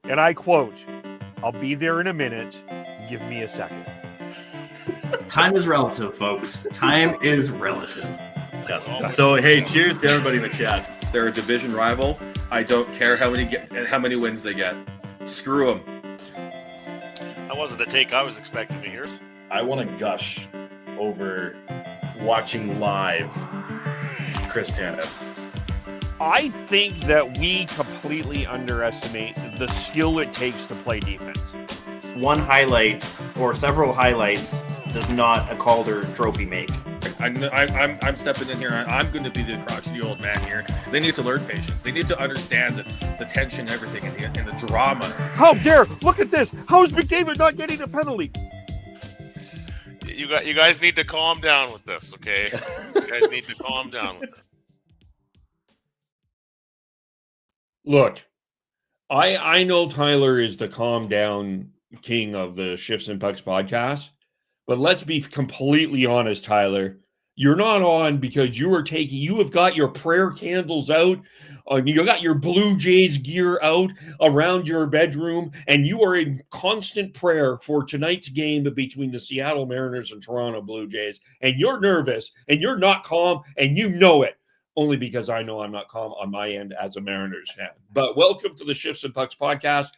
and I quote, "I'll be there in a minute. Give me a second." Time is relative, folks. Time is relative. Yes. So, hey, cheers to everybody in the chat. They're a division rival. I don't care how many wins they get. Screw them. That wasn't the take I was expecting to hear. I want to gush over watching live Chris Tanev. I think that we completely underestimate the skill it takes to play defense. One highlight or several highlights does not a Calder trophy make. I'm stepping in here. I'm going to be the crotchety old man here. They need to learn patience. They need to understand the tension and everything and the drama. How dare! Look at this! How is McDavid not getting a penalty? You guys need to calm down with this, okay? You guys need to calm down with it. Look, I know Tyler is the calm down king of the Shifts and Pucks podcast, but let's be completely honest, Tyler. You're not on because you have got your prayer candles out, you got your Blue Jays gear out around your bedroom, and you are in constant prayer for tonight's game between the Seattle Mariners and Toronto Blue Jays, and you're nervous, and you're not calm, and you know it. Only because I know I'm not calm on my end as a Mariners fan. But welcome to the Shifts and Pucks podcast.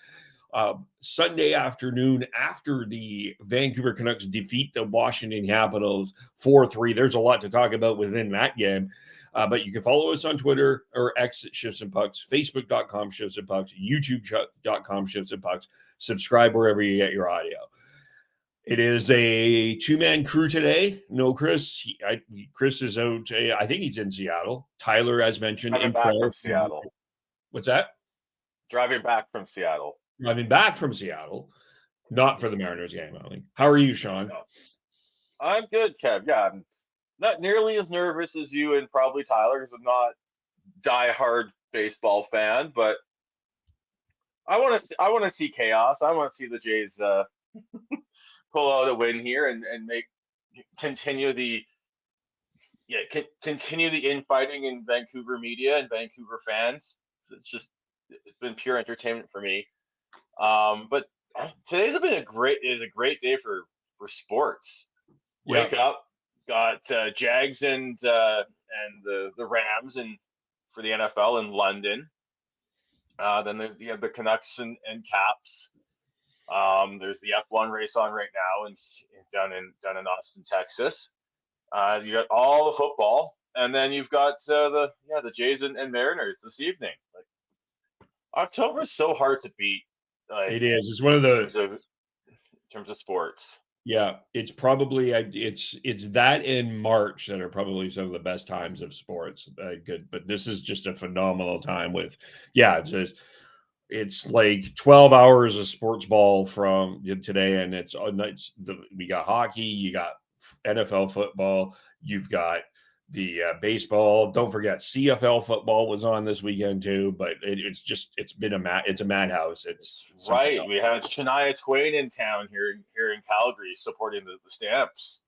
Sunday afternoon after the Vancouver Canucks defeat the Washington Capitals 4-3. There's a lot to talk about within that game. But you can follow us on Twitter or X at Shifts and Pucks, Facebook.com Shifts and Pucks, YouTube.com Shifts and Pucks. Subscribe wherever you get your audio. It is a two-man crew today. No Chris. Chris is out. I think he's in Seattle. Tyler, as mentioned, Driving in back prayer. from Seattle. What's that? Driving back from Seattle. Driving back from Seattle. Not for the Mariners game, only. How are you, Sean? I'm good, Kev. Yeah, I'm not nearly as nervous as you and probably Tyler because I'm not diehard baseball fan, but I want to see chaos. I want to see the Jays pull out a win here and continue the infighting in Vancouver media and Vancouver fans. It's been pure entertainment for me. But today's been a great day for sports. Wake up, got Jags and the Rams and for the NFL in London. Then you have the Canucks and Caps. There's the F1 race on right now and down in Austin, Texas. You got all the football, and then you've got the Jays and Mariners this evening. Like, October is so hard to beat. It is. It's one of the in terms of sports. Yeah, it's probably it's that in March that are probably some of the best times of sports. Good, but this is just a phenomenal time with it's like 12 hours of sports ball from today, and we got hockey, you got NFL football, you've got the baseball. Don't forget CFL football was on this weekend too, but it's been a madhouse. It's right. We had Shania Twain in town here in Calgary supporting the Stamps.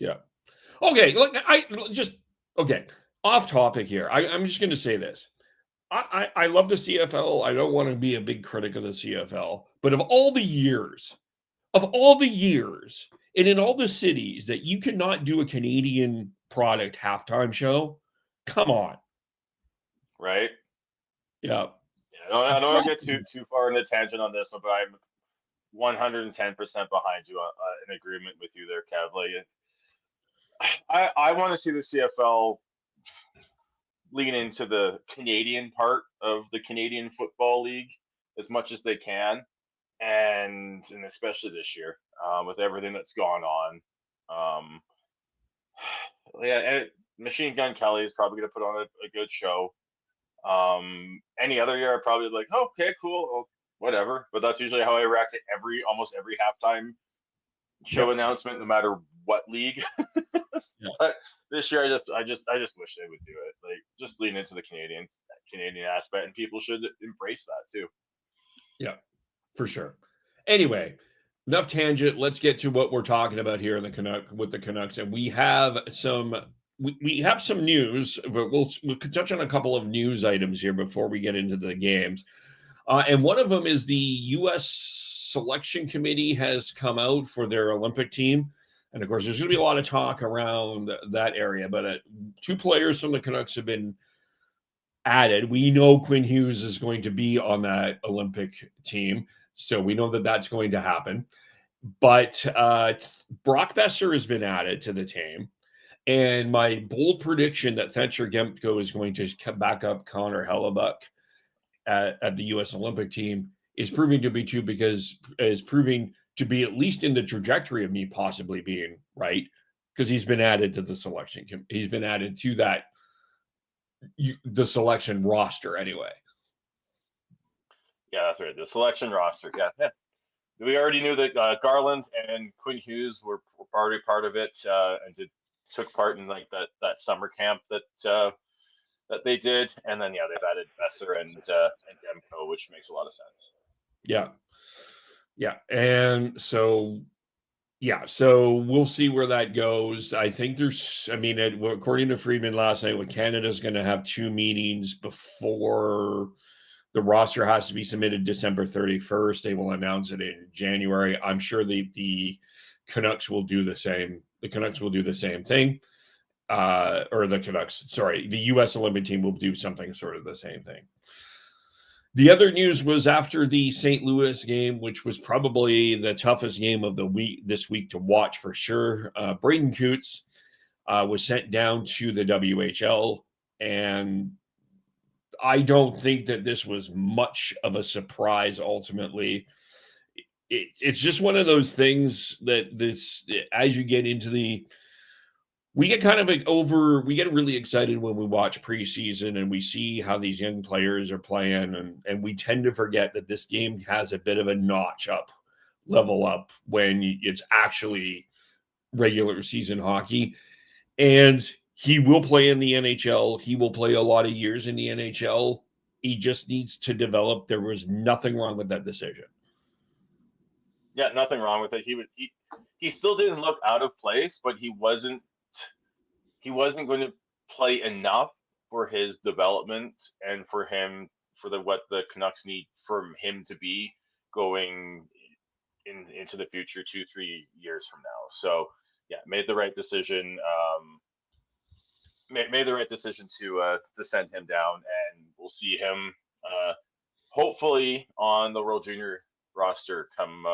Yeah. Okay. Look, off topic here. I'm just going to say this. I love the CFL. I don't want to be a big critic of the CFL, but of all the years, and in all the cities that you cannot do a Canadian product halftime show, come on. Right? Yeah. I don't want to get too far in the tangent on this one, but I'm 110% behind you in agreement with you there, Kev. Like, I want to see the CFL lean into the Canadian part of the Canadian Football League as much as they can, and especially this year with everything that's gone on. And Machine Gun Kelly is probably going to put on a good show. Any other year, I'd probably be like, oh, okay, cool, well, whatever. But that's usually how I react to almost every halftime show announcement, no matter what league. But this year, I just wish they would do it. Like, just lean into the Canadian aspect, and people should embrace that too. Yeah, for sure. Anyway, enough tangent. Let's get to what we're talking about here with the Canucks, and we have some news. But we'll touch on a couple of news items here before we get into the games. And one of them is the U.S. selection committee has come out for their Olympic team. And of course, there's going to be a lot of talk around that area. But 2 players from the Canucks have been added. We know Quinn Hughes is going to be on that Olympic team. So we know that that's going to happen. But Brock Besser has been added to the team. And my bold prediction that Thatcher Gemko is going to come back up Connor Hellebuck at the U.S. Olympic team is proving to be true, because is proving to be at least in the trajectory of me possibly being right, because he's been added to the selection. He's been added to that the selection roster anyway. Yeah, that's right. The selection roster. Yeah. We already knew that Garland and Quinn Hughes were already part of it, and took part in like that summer camp that they did, and then they've added Besser and Demko, which makes a lot of sense. Yeah, and so we'll see where that goes. I think according to Friedman last night, Canada's going to have 2 meetings before the roster has to be submitted December 31st. They will announce it in January. I'm sure the Canucks will do the same. The Canucks will do the same thing. The U.S. Olympic team will do something sort of the same thing. The other news was after the St. Louis game, which was probably the toughest game of the week this week to watch for sure. Braden Coots was sent down to the WHL, and I don't think that this was much of a surprise ultimately. It's just one of those things that as you get into we get really excited when we watch preseason and we see how these young players are playing, and we tend to forget that this game has a bit of a level up when it's actually regular season hockey. And he will play in the NHL. He will play a lot of years in the NHL. He just needs to develop. There was nothing wrong with that decision. Yeah, nothing wrong with it. He still didn't look out of place, but he wasn't going to play enough for his development and for what the Canucks need from him to be going into the future 2-3 years from now. So yeah, made the right decision. Made the right decision to send him down, and we'll see him hopefully on the World Junior roster come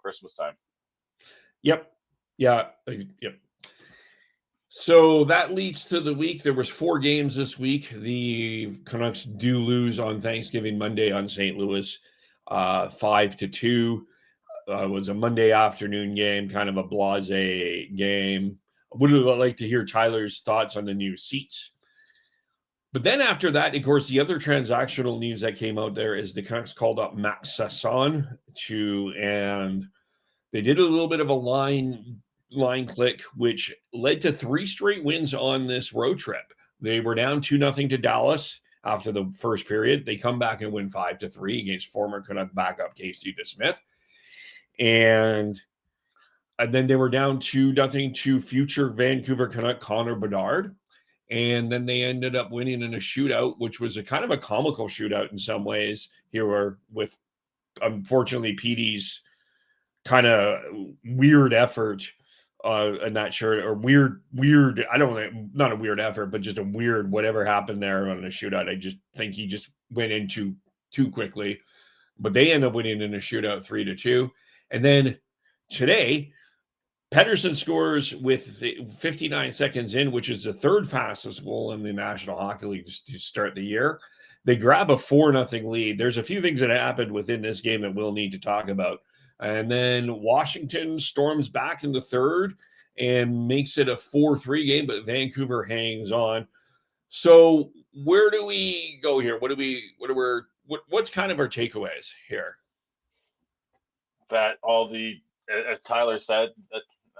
Christmas time. Yep. Yeah. Yep. So that leads to the week. There was 4 games this week. The Canucks do lose on Thanksgiving Monday on St. Louis, 5-2. It was a Monday afternoon game, kind of a blasé game. I would like to hear Tyler's thoughts on the new seats. But then after that, of course, the other transactional news that came out there is the Canucks called up Max Sasson and they did a little bit of a line click, which led to 3 straight wins on this road trip. They were down 2-0 to Dallas after the first period. They come back and win 5-3 against former Canuck backup Casey DeSmith. And then they were down 2-0 to future Vancouver Canuck Connor Bedard. And then they ended up winning in a shootout, which was a kind of a comical shootout in some ways here, with unfortunately Petey's kind of weird effort in that shirt, or weird, I don't know, not a weird effort, but just a weird whatever happened there on the shootout. I just think he just went in too quickly. But they end up winning in a shootout 3-2. And then today, Pettersson scores with 59 seconds in, which is the 3rd fastest goal in the National Hockey League to start the year. They grab a 4-0 lead. There's a few things that happened within this game that we'll need to talk about. And then Washington storms back in the 3rd and makes it a 4-3 game, but Vancouver hangs on. So where do we go here? What's kind of our takeaways here? That as Tyler said,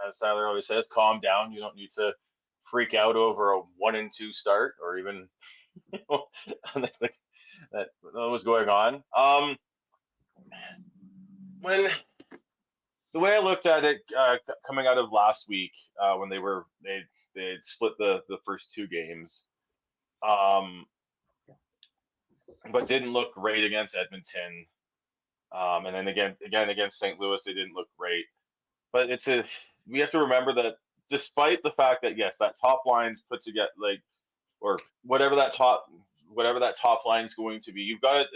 as Tyler always says, calm down. You don't need to freak out over a 1-2 start, or even that was going on. When the way I looked at it coming out of last week, when they had split the first 2 games, but didn't look great against Edmonton. And then again against St. Louis, they didn't look great. But we have to remember that despite the fact that yes, that top line's put together, like, or whatever that top line is going to be, you've got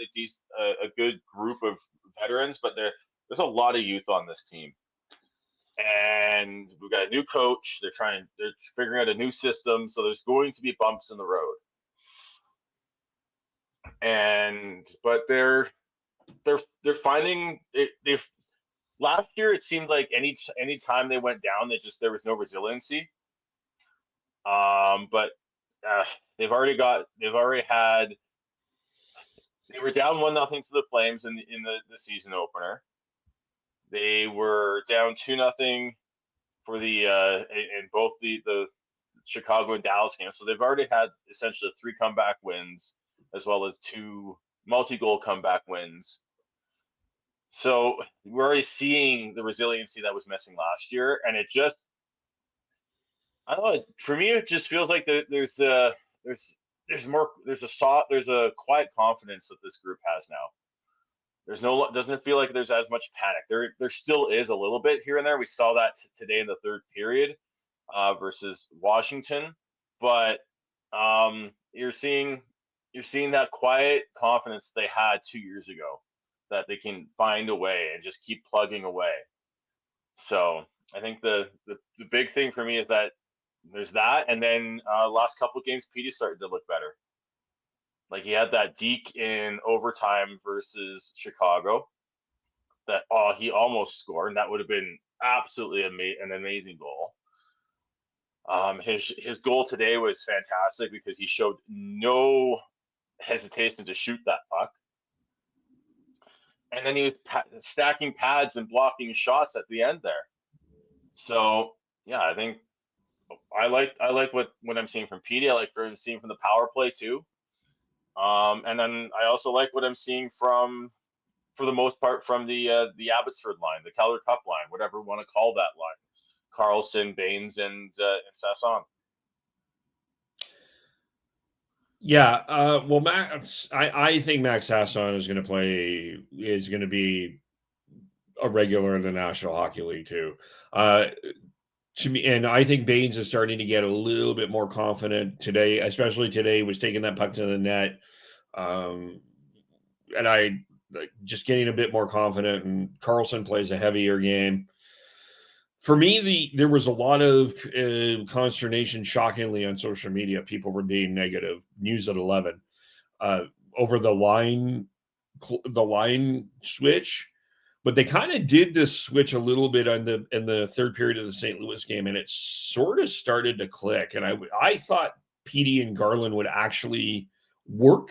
a good group of veterans, but there's a lot of youth on this team, and we've got a new coach. They're figuring out a new system, so there's going to be bumps in the road. But they're finding it. Last year, it seemed like any time they went down, there was no resiliency. But they were down 1-0 to the Flames in the season opener. They were down 2-0 for in both the Chicago and Dallas games. So they've already had essentially 3 comeback wins, as well as 2 multi-goal comeback wins. So we're already seeing the resiliency that was missing last year, and I don't know. For me, it just feels like there's a quiet confidence that this group has now. Doesn't feel like there's as much panic. There still is a little bit here and there. We saw that today in the third period versus Washington, but you're seeing that quiet confidence they had 2 years ago, that they can find a way and just keep plugging away. So I think the big thing for me is that there's that, and then last couple of games, Petey started to look better. Like, he had that deke in overtime versus Chicago that he almost scored, and that would have been absolutely an amazing goal. His goal today was fantastic because he showed no hesitation to shoot that puck. And then he was stacking pads and blocking shots at the end there. So yeah, I think I like what I'm seeing from Petey. I like what I'm seeing from the power play too. And then I also like what I'm seeing for the most part, from the Abbotsford line, the Calder Cup line, whatever we want to call that line. Carlson, Baines, and Sasson. Yeah, well, I think Max Sasson is going to be a regular in the National Hockey League too. To me, and I think Baines is starting to get a little bit more confident today, especially today. Was taking that puck to the net, and I just getting a bit more confident. And Carlson plays a heavier game. For me, there was a lot of consternation, shockingly, on social media. People were being negative. News at 11 over the line switch, but they kind of did this switch a little bit in the third period of the St. Louis game, and it sort of started to click. And I thought Petey and Garland would actually work,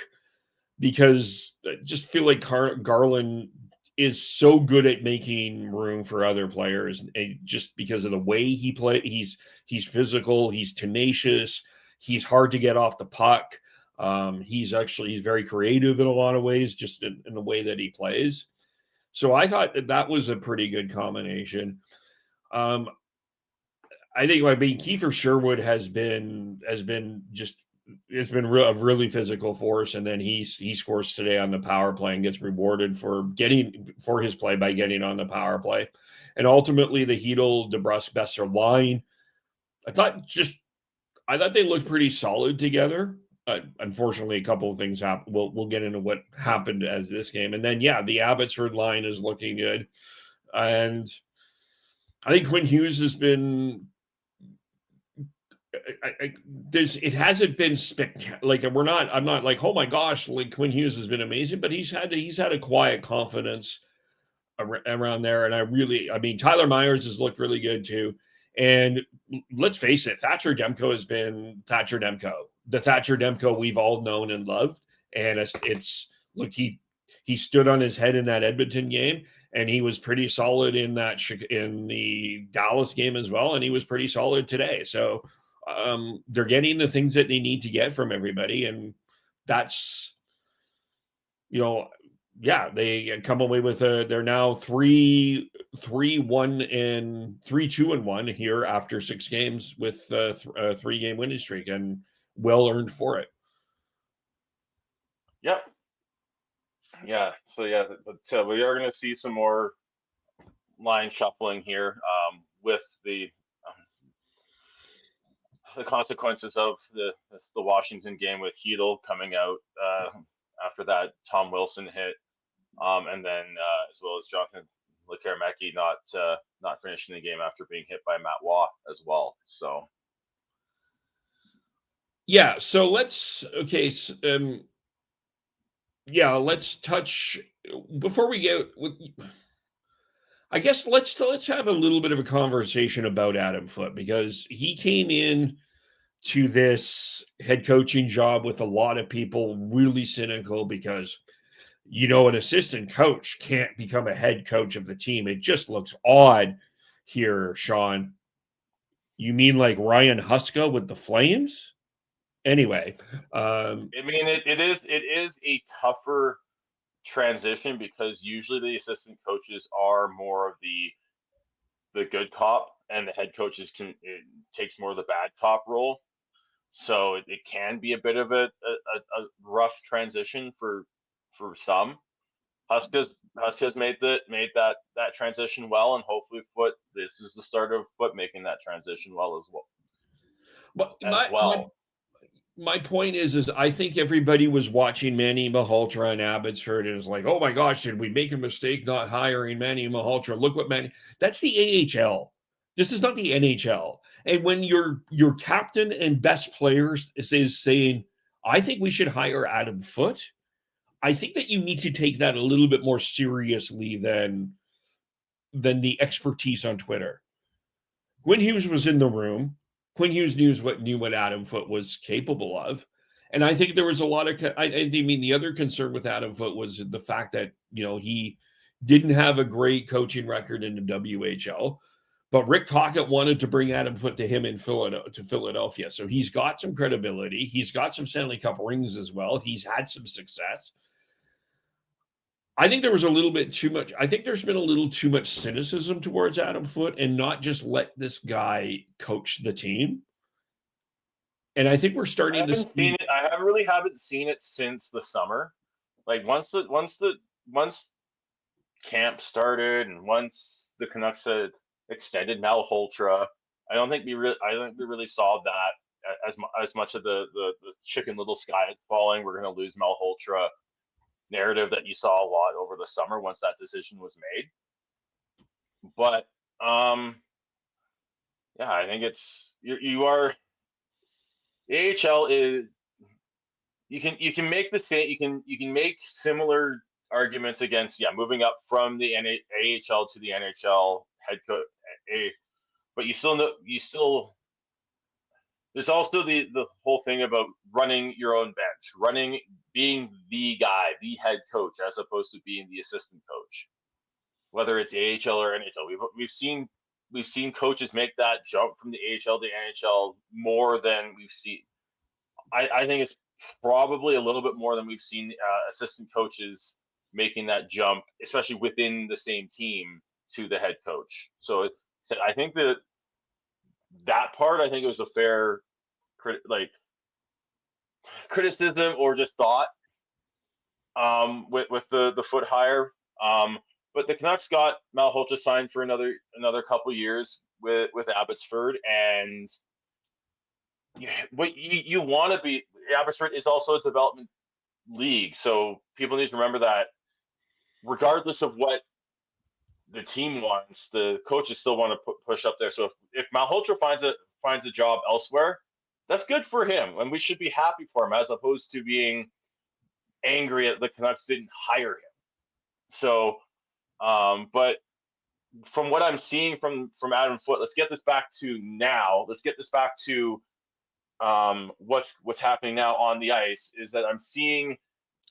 because I just feel like Garland is so good at making room for other players, and just because of the way he plays. He's physical, he's tenacious, he's hard to get off the puck. He's very creative in a lot of ways, just in the way that he plays. So I thought that was a pretty good combination. I think Kiefer Sherwood has been a really physical force, and then he scores today on the power play and gets rewarded for his play by getting on the power play. And ultimately, the Hedl, DeBrusk, Besser line, I thought they looked pretty solid together. Unfortunately, a couple of things happened. We'll get into what happened as this game, and then the Abbotsford line is looking good, and I think Quinn Hughes has been. It hasn't been spectacular. I'm not like, oh my gosh, like Quinn Hughes has been amazing, but he's had a quiet confidence around there, and Tyler Myers has looked really good too. And let's face it, Thatcher Demko has been Thatcher Demko, the Thatcher Demko we've all known and loved. And he stood on his head in that Edmonton game, and he was pretty solid in the Dallas game as well, and he was pretty solid today. So they're getting the things that they need to get from everybody, and that's, they come away with they're now 3-1 and 3-2-1 here after 6 games with a 3-game winning streak, and well earned for it. Yep. Yeah. So yeah, but we are going to see some more line shuffling here with the consequences of the Washington game with Hedel coming out after that Tom Wilson hit, and then as well as Jonathan Lekarmecki not finishing the game after being hit by Matt Waugh as well. So Yeah, so let's let's touch before we get with. I guess let's have a little bit of a conversation about Adam Foote, because he came in to this head coaching job with a lot of people really cynical because an assistant coach can't become a head coach of the team. It just looks odd here, Sean. You mean like Ryan Huska with the Flames? Anyway, I mean it is a tougher transition because usually the assistant coaches are more of the good cop, and the head coaches takes more of the bad cop role. So it can be a bit of a rough transition for some. Huska's made that transition well, and hopefully this is the start of Foote making that transition well as well. But my point is I think everybody was watching Manny Malhotra and Abbotsford and is like, oh my gosh, did we make a mistake not hiring Manny Malhotra? Look what that's the AHL. This is not the NHL. And when your captain and best players is saying, I think we should hire Adam Foote, I think that you need to take that a little bit more seriously than the expertise on Twitter. Quinn Hughes was in the room. Quinn Hughes knew what Adam Foote was capable of. And I think there was a lot of, the other concern with Adam Foote was the fact that, he didn't have a great coaching record in the WHL, but Rick Tocchet wanted to bring Adam Foote to him in Philadelphia. So he's got some credibility. He's got some Stanley Cup rings as well. He's had some success. I think there was a little bit too much. I think there's been a little too much cynicism towards Adam Foote and not just let this guy coach the team. And I think we're starting to see it. I really haven't seen it since the summer. Like once camp started and once the Canucks had extended Malhotra, I don't think we really saw that as much of the chicken little sky is falling. We're going to lose Malhotra narrative that you saw a lot over the summer once that decision was made. But I think it's you are the AHL is you can make the same you can make similar arguments against moving up from the AHL to the NHL head coach, but you still there's also the whole thing about running your own bench, being the guy, the head coach, as opposed to being the assistant coach, whether it's AHL or NHL. We've seen coaches make that jump from the AHL to NHL more than we've seen. I think it's probably a little bit more than we've seen assistant coaches making that jump, especially within the same team, to the head coach. So I think that part, I think it was a fair criticism or just thought with the Foote hire. But the Canucks got Malhotra signed for another couple years with Abbotsford, and what you want to be. Abbotsford is also a development league, so people need to remember that regardless of what the team wants, the coaches still want to push up there. So if Malhotra finds a job elsewhere, that's good for him, and we should be happy for him, as opposed to being angry at the Canucks didn't hire him. So, but from what I'm seeing from Adam Foote, let's get this back to now. Let's get this back to what's happening now on the ice. Is that I'm seeing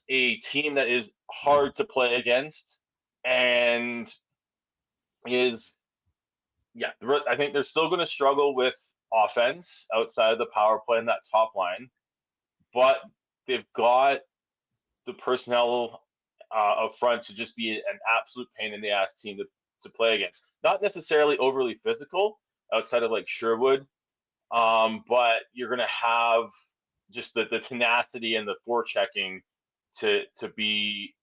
a team that is hard to play against, and I think they're still going to struggle with offense outside of the power play and that top line, but they've got the personnel up front to just be an absolute pain in the ass team to play against. Not necessarily overly physical outside of like Sherwood, but you're going to have just the tenacity and the forechecking to be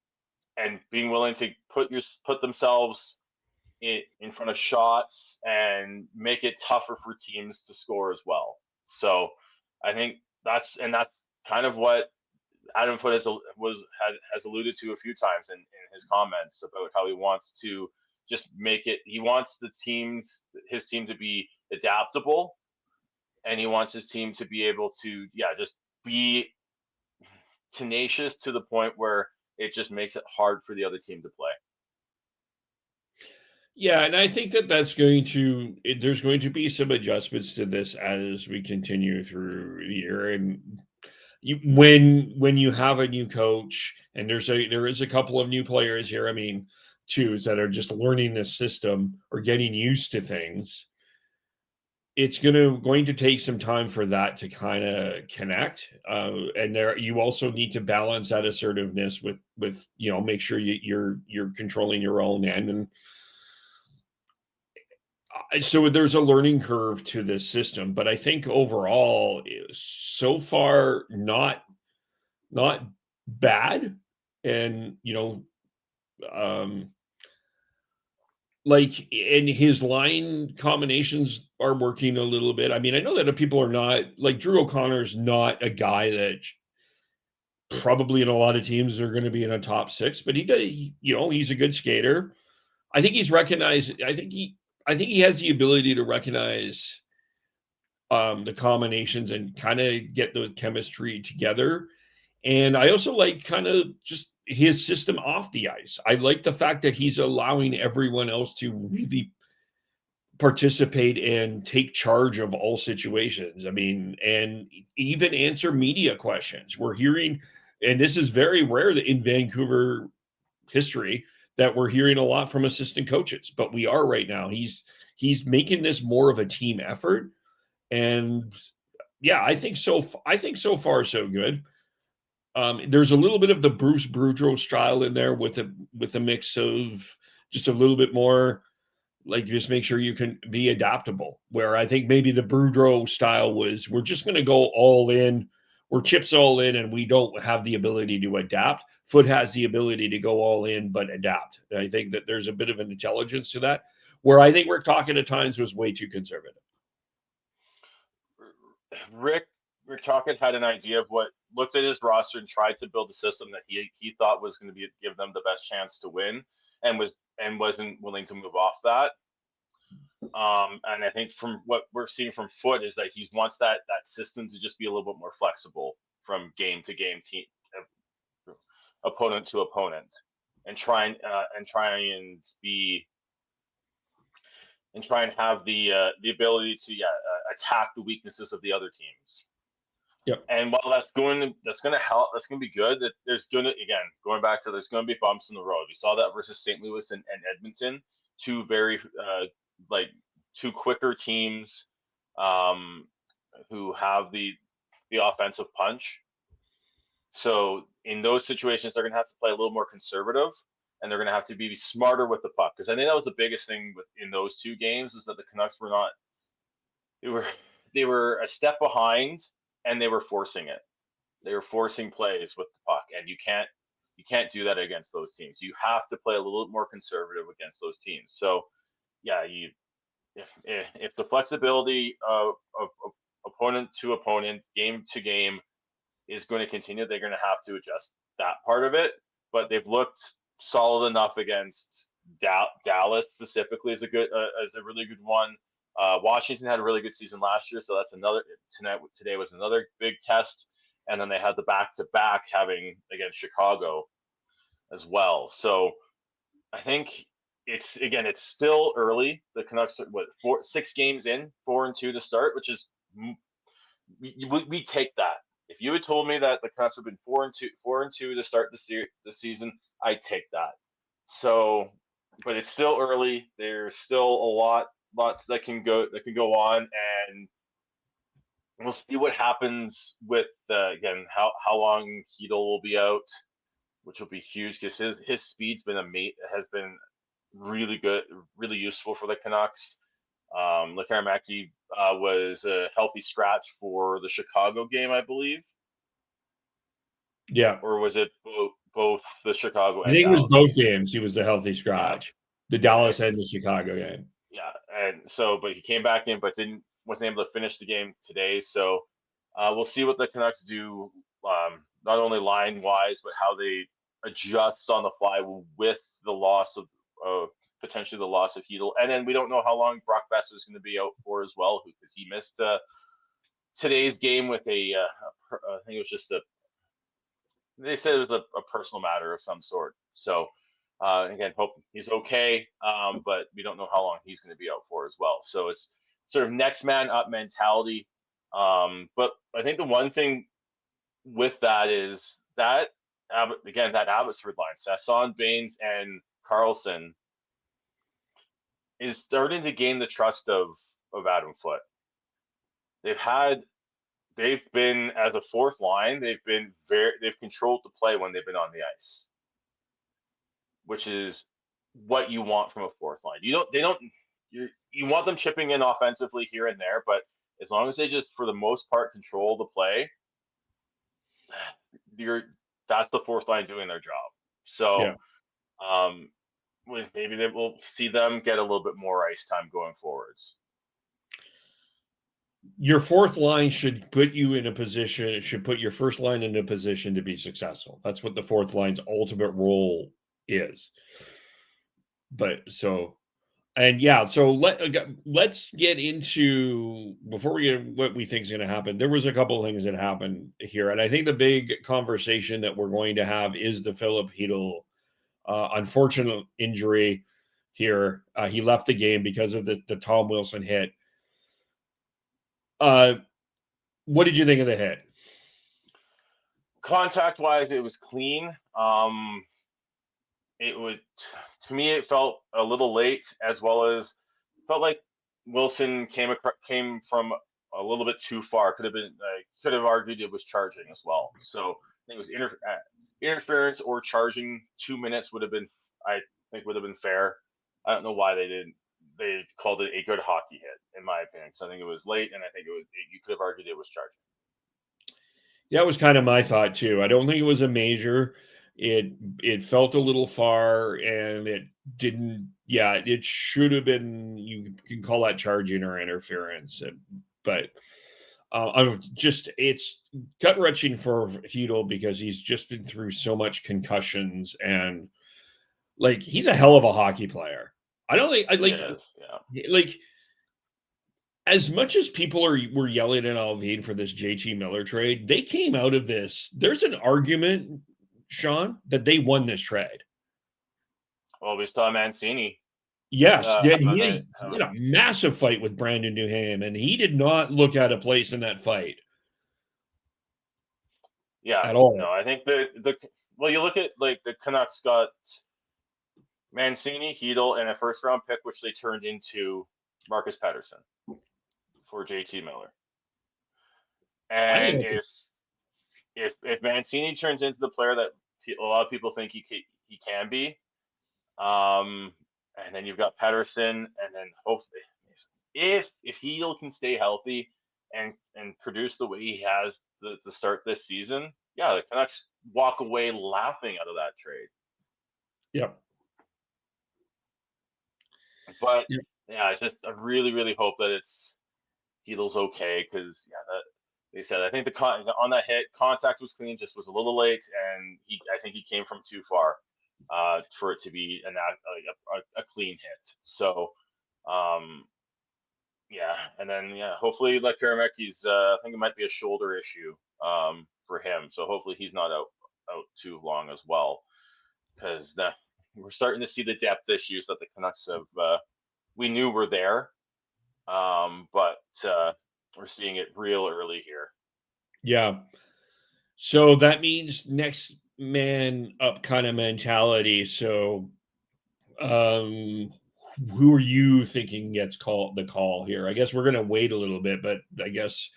and being willing to put themselves in front of shots and make it tougher for teams to score as well. So I think that's kind of what Adam Foote has alluded to a few times in his comments about how he wants to just make it. He wants his team to be adaptable, and he wants his team to be able to just be tenacious to the point where it just makes it hard for the other team to play. Yeah, and I think there's going to be some adjustments to this as we continue through the year. And when you have a new coach, and there is a couple of new players here, I mean, too, that are just learning the system or getting used to things, it's going to take some time for that to kind of connect. And you also need to balance that assertiveness with make sure you're controlling your own end. And so there's a learning curve to this system, but I think overall, so far, not bad. And and his line combinations are working a little bit. I mean, I know that people are not like Drew O'Connor's not a guy that probably in a lot of teams are going to be in a top 6, but he's a good skater. I think he's recognized. I think he has the ability to recognize the combinations and kind of get the chemistry together. And I also like kind of just his system off the ice. I like the fact that he's allowing everyone else to really participate and take charge of all situations. I mean, and even answer media questions. We're hearing, and this is very rare in Vancouver history, that we're hearing a lot from assistant coaches, but we are right now. He's making this more of a team effort. And yeah, I think so far so good. There's a little bit of the Bruce Boudreau style in there with a mix of just a little bit more like just make sure you can be adaptable. Where I think maybe the Boudreau style was we're just going to go all in, we're chips all in, and we don't have the ability to adapt. Foote has the ability to go all in but adapt. I think that there's a bit of an intelligence to that. Where I think we're talking at times was way too conservative. Rick Tocchet had an idea of looked at his roster and tried to build a system that he thought was going to give them the best chance to win, and wasn't willing to move off that. And I think from what we're seeing from Foote is that he wants that system to just be a little bit more flexible from game to game, team, opponent to opponent, and try and have the ability to attack the weaknesses of the other teams. Yep. And while that's going to help, that's going to be good. That there's going to there's going to be bumps in the road. We saw that versus St. Louis and Edmonton, two very two quicker teams who have the offensive punch. So in those situations, they're going to have to play a little more conservative, and they're going to have to be smarter with the puck. Because I think that was the biggest thing in those two games is that the Canucks were not. They were a step behind, and they were forcing it. They were forcing plays with the puck, and you can't do that against those teams. You have to play a little bit more conservative against those teams. So, yeah, if the flexibility of opponent to opponent, game to game is going to continue, they're going to have to adjust that part of it. But they've looked solid enough against Dallas specifically as a really good one. Washington had a really good season last year, so that's another. Today was another big test, and then they had the back-to-back having against Chicago as well. So I think it's still early. The Canucks are 6 games in, 4-2 to start, which is we take that. If you had told me that the Canucks would have been 4-2 to start the season, I'd take that. So, but it's still early. There's still lots that can go on, and we'll see what happens with how long Hedl will be out, which will be huge because his speed's has been really good, really useful for the Canucks. Lekarmaki was a healthy scratch for the Chicago game, I believe. Yeah. Or was it both the Chicago I and think it was Dallas. both games. He was the healthy scratch. The Dallas and the Chicago game. Yeah, and so, but he came back in, but wasn't able to finish the game today. So we'll see what the Canucks do, not only line wise, but how they adjust on the fly with the loss of potentially the loss of Hedel, and then we don't know how long Brock Besser is going to be out for as well, because he missed today's game with I think it was just they said it was a personal matter of some sort. So again, hope he's okay, but we don't know how long he's going to be out for as well. So it's sort of next man up mentality. But I think the one thing with that is that that Abbotsford line, Sasson, Baines, and Carlson is starting to gain the trust of Adam Foote. They've been, as a fourth line, they've controlled the play when they've been on the ice, which is what you want from a fourth line. You want them chipping in offensively here and there, but as long as they just, for the most part, control the play, that's the fourth line doing their job. So, maybe they will see them get a little bit more ice time going forwards. Your fourth line should put you in a position. It should put your first line in a position to be successful. That's what the fourth line's ultimate role is. But so, and yeah, so let's get into, before we get what we think is going to happen. There was a couple of things that happened here, and I think the big conversation that we're going to have is the Filip Chytil unfortunate injury here. He left the game because of the Tom Wilson hit. What did you think of the hit? Contact wise, it was clean. To me, it felt a little late, as well as felt like Wilson came from a little bit too far. Could have argued it was charging as well. So I think it was interference or charging. 2 minutes would have been fair. I don't know why they called it a good hockey hit, in my opinion. So I think it was late, and I think you could have argued it was charging. Yeah, it was kind of my thought too. I don't think it was a major. It felt a little far, and it didn't. Yeah, it should have been. You can call that charging or interference, but it's gut wrenching for Chytil because he's just been through so much concussions, and like he's a hell of a hockey player. I don't think like as much as people were yelling at Alvin for this JT Miller trade, they came out of this. There's an argument, Sean, that they won this trade. Well, we saw Mancini. Yes, he had a massive fight with Brandon Duhaime, and he did not look out of place in that fight. Yeah, at all. No, I think you look at like the Canucks got Mancini, Chytil, and a first round pick, which they turned into Marcus Pettersson for JT Miller. And if Mancini turns into the player that a lot of people think he can be, and then you've got Pettersson, and then hopefully if Chytil can stay healthy and produce the way he has to start this season, yeah, the Canucks walk away laughing out of that trade. Yep. But yeah, it's just I really, really hope that Chytil's okay, because they said I think on that hit, contact was clean, just was a little late, and I think he came from too far for it to be a clean hit. So and then hopefully like Karameki's I think it might be a shoulder issue for him, so hopefully he's not out too long as well, because we're starting to see the depth issues that the Canucks have we knew were there, but we're seeing it real early here. Yeah. So that means next man up kind of mentality. So who are you thinking gets the call here? I guess we're going to wait a little bit, but I guess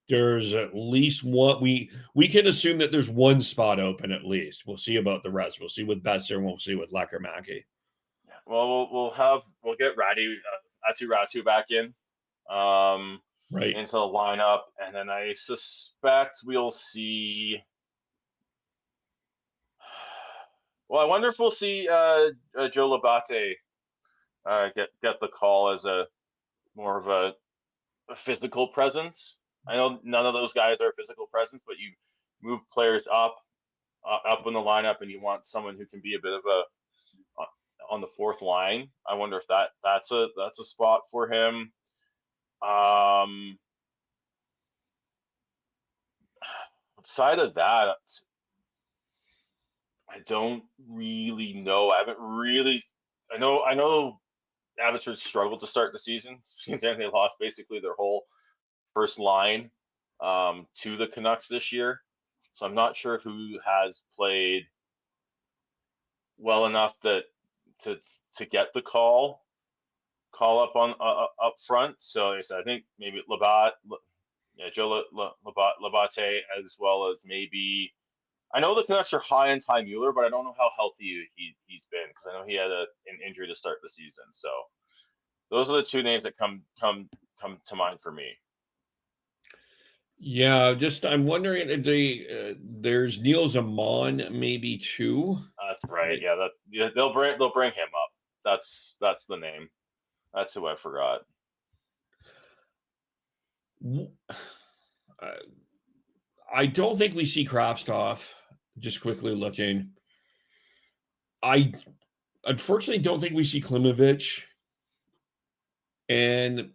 there's at least one. We can assume that there's one spot open at least. We'll see about the rest. We'll see with Besser, and we'll see with Lekkerimäki. Well, we'll get Atu Ratu back in, right, into the lineup, and then I suspect we'll see. Well, I wonder if we'll see Joe Labate get the call as a more of a physical presence. I know none of those guys are a physical presence, but you move players up in the lineup, and you want someone who can be a bit of a on the fourth line. I wonder if that's a spot for him. Outside of that, I don't really know. I haven't really. I know Abbotsford struggled to start the season since they lost basically their whole first line to the Canucks this year. So I'm not sure who has played well enough that to get the call up on up front. So I think maybe Joe Labate, as well as maybe. I know the Canucks are high on Ty Mueller, but I don't know how healthy he's been, because I know he had an injury to start the season. So those are the two names that come to mind for me. Yeah, just I'm wondering if there's Neil Zaman maybe too. That's right. Yeah, they'll bring him up. That's the name. That's who I forgot. I don't think we see Kraftstoff. Just quickly looking, I unfortunately don't think we see Klimovich, and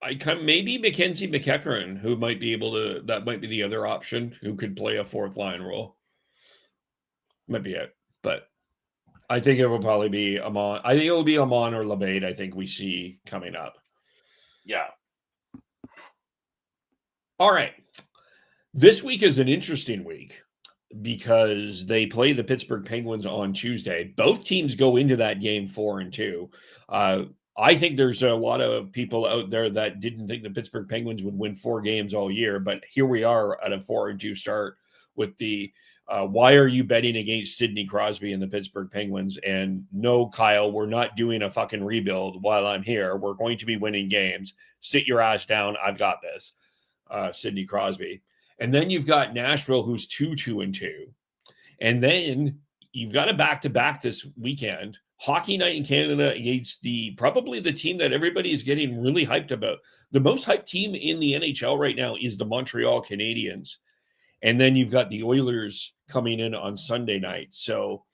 maybe Mackenzie McEachern, who might be able to. That might be the other option, who could play a fourth line role. Might be it, but I think it will probably be Amon. I think it will be Amon or Labate. I think we see coming up. Yeah. All right. This week is an interesting week because they play the Pittsburgh Penguins on Tuesday. Both teams go into that game 4-2. I think there's a lot of people out there that didn't think the Pittsburgh Penguins would win 4 games all year, but here we are at a 4-2 start with the why are you betting against Sidney Crosby and the Pittsburgh Penguins? And no, Kyle, we're not doing a fucking rebuild while I'm here. We're going to be winning games. Sit your ass down. I've got this. Sidney Crosby. And then you've got Nashville, who's 2-2. And then you've got a back-to-back this weekend. Hockey Night in Canada against probably the team that everybody is getting really hyped about. The most hyped team in the NHL right now is the Montreal Canadiens. And then you've got the Oilers coming in on Sunday night. So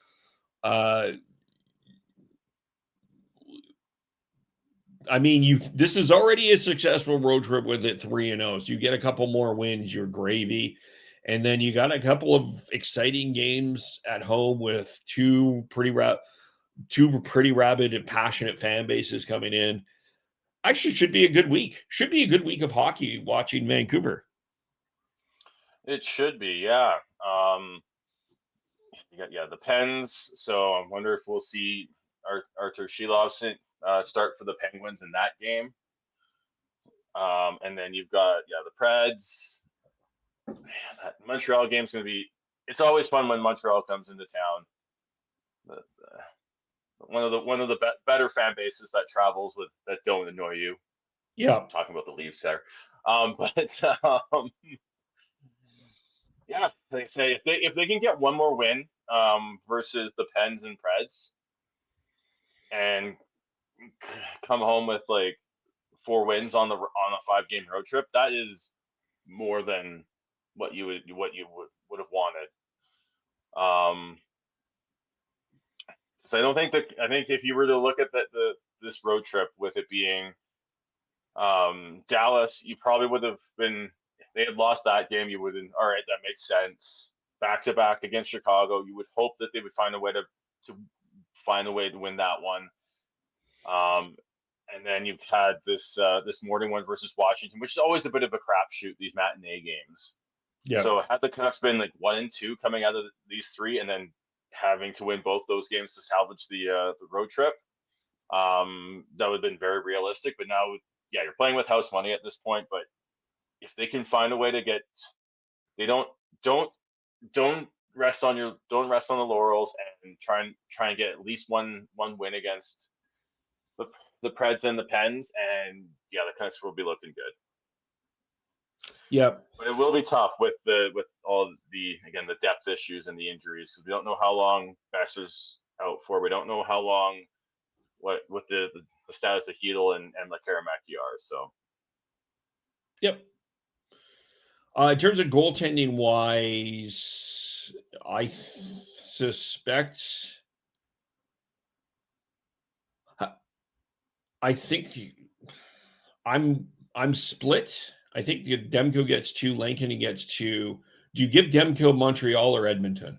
I mean, this is already a successful road trip with it 3-0. So you get a couple more wins, you're gravy. And then you got a couple of exciting games at home with two pretty rabid and passionate fan bases coming in. Actually, should be a good week. Should be a good week of hockey watching Vancouver. It should be, yeah. You got the Pens, so I wonder if we'll see Arthur Sheilov start for the Penguins in that game. And then you've got the Preds. Man, that Montreal game's going to be. It's always fun when Montreal comes into town. One of the better fan bases that travels that don't annoy you. Yeah, I'm talking about the Leafs there. Yeah, like I say, if they can get one more win versus the Pens and Preds, and come home with like 4 wins on a 5-game road trip, that is more than what you would have wanted. So I think if you were to look at this road trip with it being Dallas, you probably would have been, if they had lost that game, you would have, all right, that makes sense. Back to back against Chicago, you would hope that they would find a way to win that one. And then you've had this morning one versus Washington, which is always a bit of a crapshoot, these matinee games. yeah. So had the Canucks been like 1-2 coming out of these 3, and then having to win both those games to salvage the road trip, that would have been very realistic. But now, yeah, you're playing with house money at this point. But if they can find a way to get, they don't rest on the laurels, and try and get at least one win against the Preds and the Pens, and yeah, the Canucks will be looking good. Yep. But it will be tough with all the depth issues and the injuries, because we don't know how long Besser's out for. We don't know how long what the status of Hedel and Lekaramaki are. So Yep. In terms of goaltending wise, I suspect. I think I'm split. I think Demko gets 2, Lankinen gets 2. Do you give Demko Montreal or Edmonton?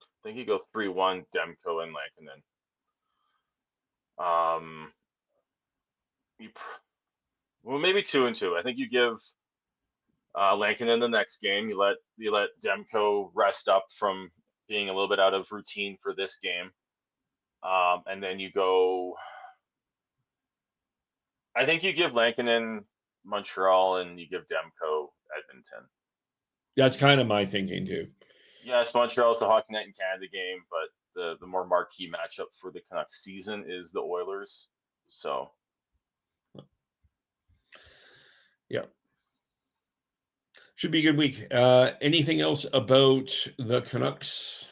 I think you go 3-1 Demko and Lankinen. Well, maybe 2-2. I think you give Lankinen the next game. You let Demko rest up from being a little bit out of routine for this game, and then you go. I think you give Lankinen Montreal and you give Demko Edmonton. That's kind of my thinking too. Yes, Montreal's the Hockey Night in Canada game, but the more marquee matchup for the Canucks season is the Oilers. So, yeah, should be a good week. Anything else about the Canucks?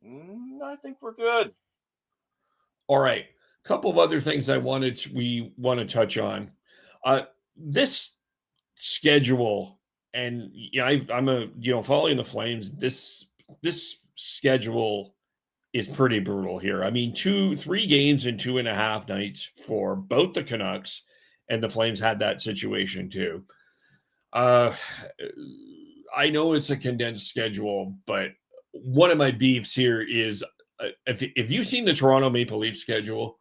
I think we're good. All right, a couple of other things we want to touch on. This schedule, and I'm following the Flames. This schedule is pretty brutal here. I mean, 3 games in 2.5 nights for both the Canucks, and the Flames had that situation too. I know it's a condensed schedule, but one of my beefs here is if you've seen the Toronto Maple Leafs schedule.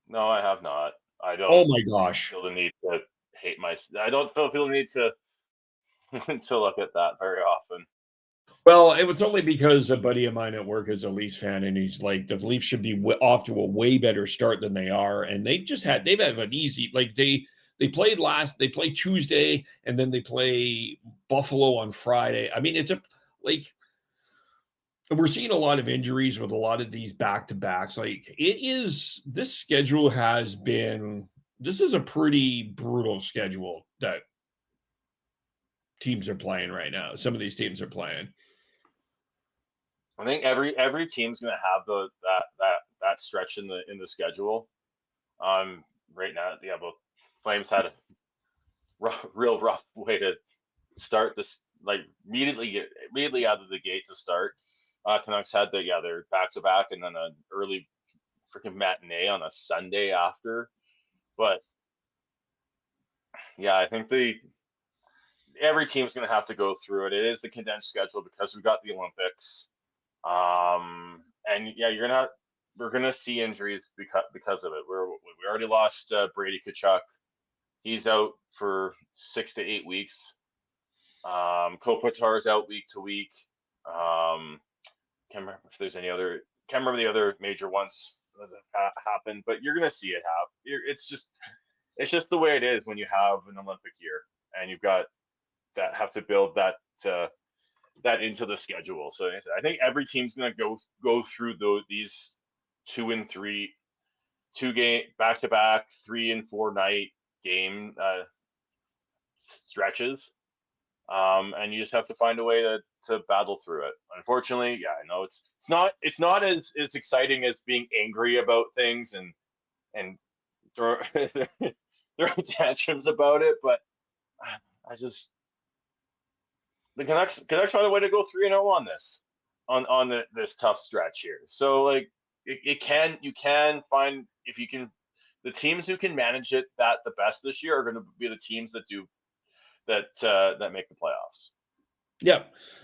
No, I have not. I don't. Oh my gosh! Feel the need to hate I don't feel the need to to look at that very often. Well, it was only because a buddy of mine at work is a Leafs fan, and he's like, the Leafs should be off to a way better start than they are, and they've had an easy, like they played Tuesday, and then they play Buffalo on Friday. I mean, we're seeing a lot of injuries with a lot of these back-to-backs. This schedule has been. This is a pretty brutal schedule that teams are playing right now. Some of these teams are playing. I think every team's going to have that stretch in the schedule. Right now, yeah, both Flames had a real rough way to start this, like immediately out of the gate to start. Canucks had their back-to-back and then an early freaking matinee on a Sunday after. But yeah, I think every team's going to have to go through it. It is the condensed schedule because we've got the Olympics. And yeah, we're gonna see injuries because of it. We already lost Brady Tkachuk. He's out for 6 to 8 weeks. Kopitar's out week to week. Can't remember if there's any other. Can't remember the other major ones that happened, but you're gonna see it happen. It's just the way it is when you have an Olympic year and you've got that have to build that into the schedule. So I think every team's going to go through these 2 and 3, 2 game back-to-back, 3 and 4 night game stretches. And you just have to find a way to battle through it. Unfortunately, yeah, I know it's not as exciting as being angry about things and throw tantrums about it, but the Canucks find a way to go 3-0 on this tough stretch here. So like you can find, if you can, the teams who can manage it the best this year are going to be the teams that make the playoffs. Yeah,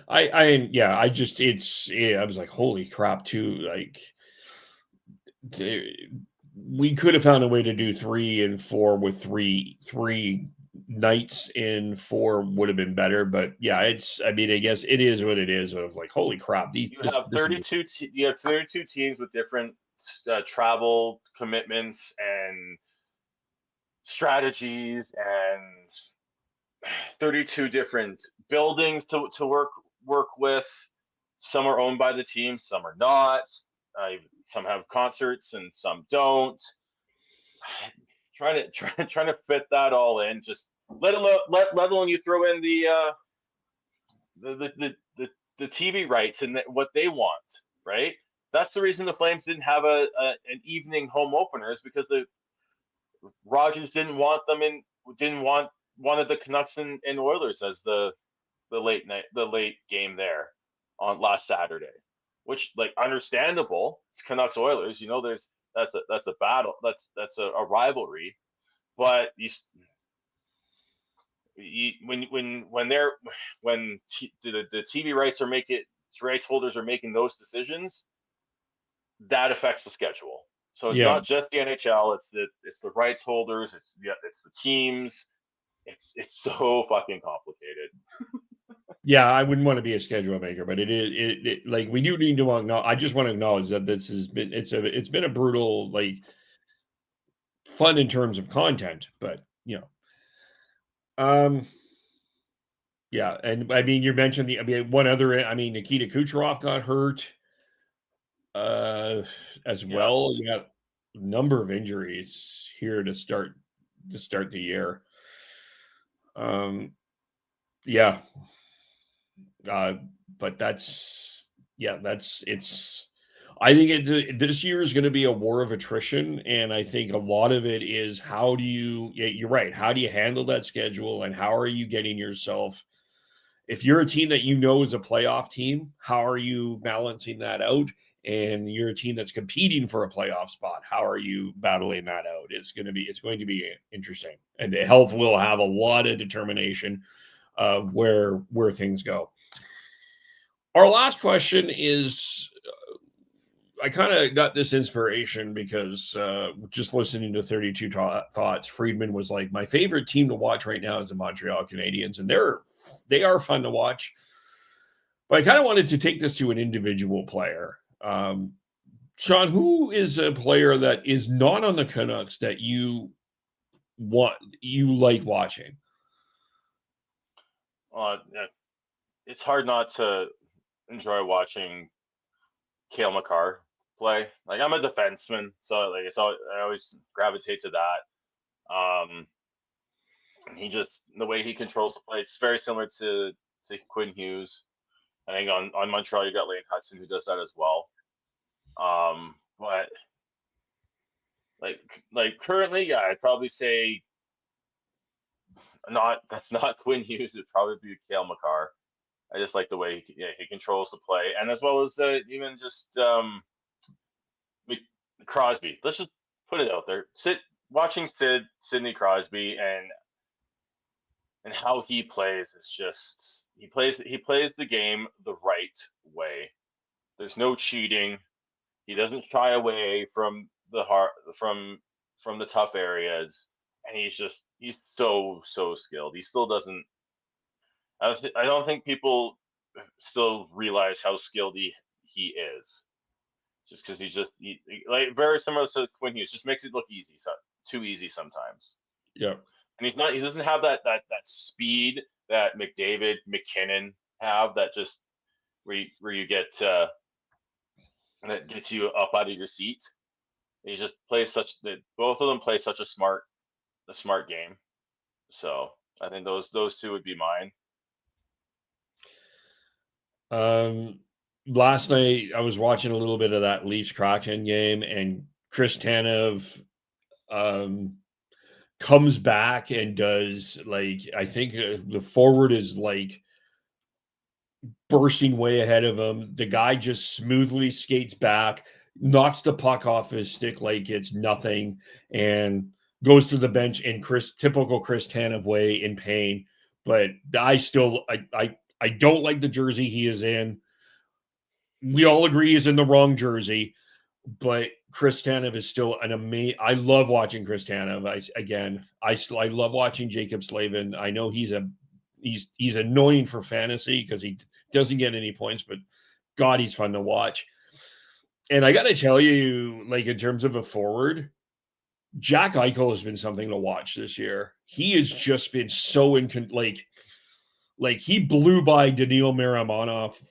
I was like, holy crap, too. Like, we could have found a way to do 3 and 4 with three nights in 4 would have been better, but yeah, I guess it is what it is. I was like, holy crap, you have 32 teams with different travel commitments and strategies, and 32 different buildings to work with. Some are owned by the team, some are not. Some have concerts and some don't. trying to fit that all in. Just let alone you throw in the TV rights and what they want, right? That's the reason the Flames didn't have an evening home opener, is because the Rogers didn't want them in, wanted the Canucks and Oilers as the late game there on last Saturday, which, like, understandable. It's Canucks Oilers, that's a battle, that's a rivalry, but when the TV rights holders are making those decisions, that affects the schedule. So it's not just the NHL; it's the rights holders, it's the teams. It's so fucking complicated. Yeah, I wouldn't want to be a schedule maker, but it like, we do need to acknowledge. I just want to acknowledge that this has been it's been a brutal, like, fun in terms of content, but yeah, and I mean, you mentioned one other. I mean, Nikita Kucherov got hurt as well. You got a number of injuries here to start the year. Yeah. But I think this year is going to be a war of attrition, and I think a lot of it is you're right. How do you handle that schedule, and how are you getting yourself? If you're a team that is a playoff team, how are you balancing that out? And you're a team that's competing for a playoff spot, how are you battling that out? It's going to be interesting, and the health will have a lot of determination of where things go. Our last question is, I kind of got this inspiration because just listening to 32 Thoughts, Friedman was like, my favorite team to watch right now is the Montreal Canadiens, and they are fun to watch. But I kind of wanted to take this to an individual player. Sean, who is a player that is not on the Canucks that you like watching? It's hard not to enjoy watching Cale Makar play. Like, I'm a defenseman, so I always gravitate to that. He just, the way he controls the play, it's very similar to Quinn Hughes. I think on Montreal you got Lane Hudson, who does that as well. But like currently, yeah, I'd probably say that's not Quinn Hughes. It'd probably be Cale Makar. I just like the way he controls the play, and as well as even just Crosby. Let's just put it out there. Watching Sidney Crosby and how he plays is just, he plays the game the right way. There's no cheating. He doesn't shy away from the from the tough areas, and he's so skilled. He still doesn't. I don't think people still realize how skilled he is. Just because he like, very similar to Quinn Hughes, just makes it look easy, too easy sometimes. Yeah. And he doesn't have that speed that McDavid, McKinnon have, that just where you get that gets you up out of your seat. He just plays both of them play such a smart game. So I think those two would be mine. Last night I was watching a little bit of that Leafs Kraken game, and Chris Tanev comes back and does, like, I think the forward is like bursting way ahead of him. The guy just smoothly skates back, knocks the puck off his stick like it's nothing, and goes to the bench in typical Chris Tanev way, in pain. But I don't like the jersey he is in. We all agree he's in the wrong jersey, but Chris Tanev is still an amazing. I love watching Chris Tanev. I love watching Jacob Slavin. I know he's annoying for fantasy because he doesn't get any points, but God, he's fun to watch. And I got to tell you, like, in terms of a forward, Jack Eichel has been something to watch this year. He has just been so like he blew by Daniil Miramonov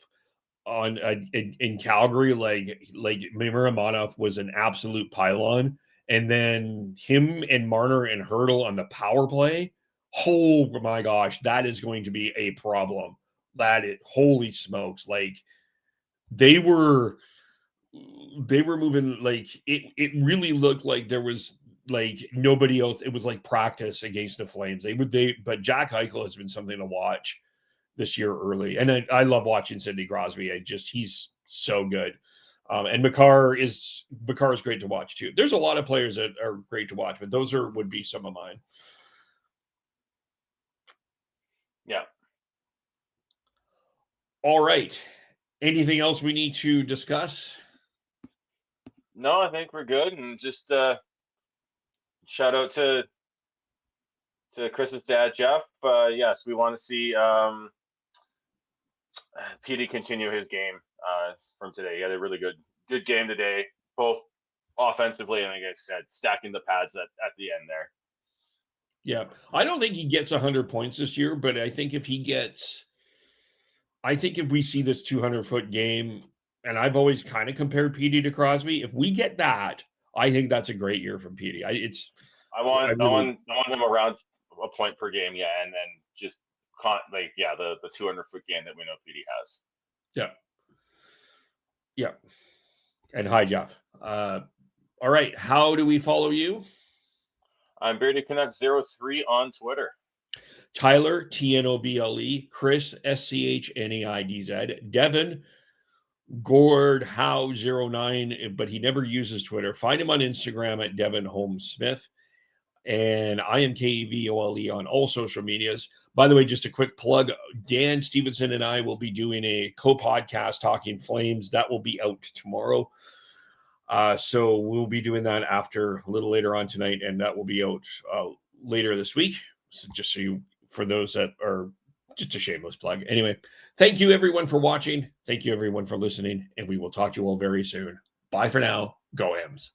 in Calgary. Like Miramonov was an absolute pylon, And then him and Marner and Hurdle on the power play. Oh my gosh, that is going to be a problem. Holy smokes. Like they were moving like it really looked like there was like nobody else. It was like practice against the Flames. But Jack Eichel has been something to watch this year early. And I love watching Sidney Crosby. He's so good. And Makar is great to watch too. There's a lot of players that are great to watch, but those would be some of mine. Yeah. All right. Anything else we need to discuss? No, I think we're good. And just shout out to Chris's dad, Jeff. Yes, we want to see PD continue his game from today. He had a really good game today, both offensively and, like I said, stacking the pads at the end there. Yeah. I don't think he gets 100 points this year, but I think if we see this 200-foot game, and I've always kind of compared PD to Crosby, if we get that, I think that's a great year from PD. I want him around a point per game, yeah, and then just the 200-foot game that we know PD has. Yeah. Yeah. And hi, Jeff. All right. How do we follow you? I'm Bearded Canucks 03 on Twitter. Tyler, TNOBLE, Chris, SCHNAIDZ, Devin, Gordhow09, but he never uses Twitter. Find him on Instagram at Devin Holmes Smith. And I am KEVOLE on all social medias. By the way, just a quick plug, Dan Stevenson and I will be doing a co-podcast talking Flames. That will be out tomorrow. So we'll be doing that a little later on tonight, and that will be out later this week. So just for those that are just a shameless plug. Anyway, thank you everyone for watching. Thank you everyone for listening, and we will talk to you all very soon. Bye for now. Go Hams.